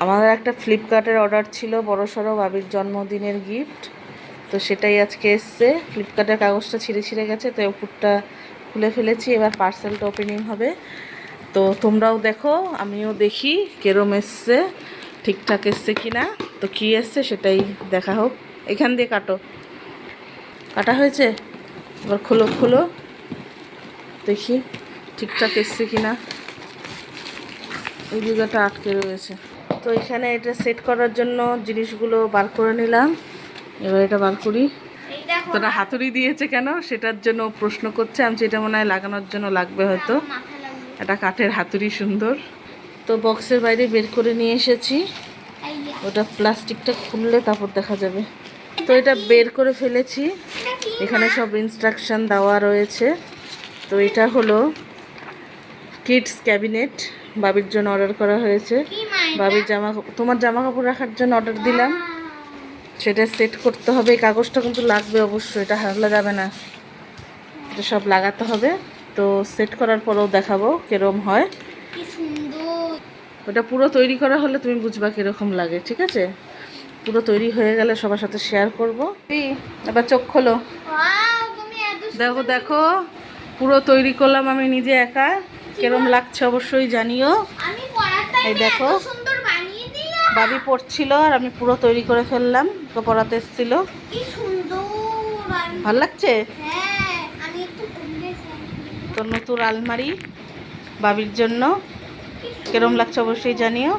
আমাদের একটা ফ্লিপকার্টের অর্ডার ছিল বড়সড় বাবির জন্মদিনের গিফট, তো সেটাই আজকে এসছে। ফ্লিপকার্টের কাগজটা ছিঁড়ে ছিঁড়ে গেছে, তো উপরটা খুলে ফেলেছি, এবার পার্সেলটা ওপেনিং হবে। তো তোমরাও দেখো, আমিও দেখি কেরম এসছে, ঠিকঠাক এসছে কি না। তো কী এসছে সেটাই দেখা হোক। এখান দিয়ে কাটো, কাটা হয়েছে, এবার খোলো খোলো, দেখি ঠিকঠাক এসছে কি না। এই জায়গাটা আটকে রয়েছে। তো এখানে এটা সেট করার জন্য জিনিসগুলো বার করে নিলাম, এবার এটা বার করি। তোরা হাতুড়ি দিয়েছে কেন সেটার জন্য প্রশ্ন করছে। আমি এটা মনে হয় লাগানোর জন্য লাগবে হয়তো, এটা কাঠের হাতুড়ি সুন্দর। তো বক্সের বাইরে বের করে নিয়ে এসেছি, ওটা প্লাস্টিকটা খুললে তারপর দেখা যাবে। তো এটা বের করে ফেলেছি, এখানে সব ইনস্ট্রাকশন দেওয়া রয়েছে। তো এটা হলো কিডস ক্যাবিনেট, বাবির জন্য অর্ডার করা হয়েছে। বাবির তোমার জামা কাপড় রাখার জন্য অর্ডার দিলাম, সেটা সেট করতে হবে। এই কাগজটা কিন্তু লাগবে অবশ্যই, এটা হারলে যাবে না, এটা সব লাগাতে হবে। তো সেট করার পরেও দেখাবো কিরম হয়। ওটা পুরো তৈরি করা হলে তুমি বুঝবা কীরকম লাগে, ঠিক আছে? পুরো তৈরি হয়ে গেলে সবার সাথে শেয়ার করবো। এবার চোখ খোলো, দেখো দেখো পুরো তৈরি করলাম আমি নিজে একা, কিরম লাগছে অবশ্যই জানিও। এই দেখো বাবি পড়ছিল আর আমি পুরো তৈরি করে ফেললাম, তো পড়াতে এসেছিল। ভাল লাগছে? তো নতুন আলমারি বাবির জন্য, কিরম লাগছে অবশ্যই জানিও।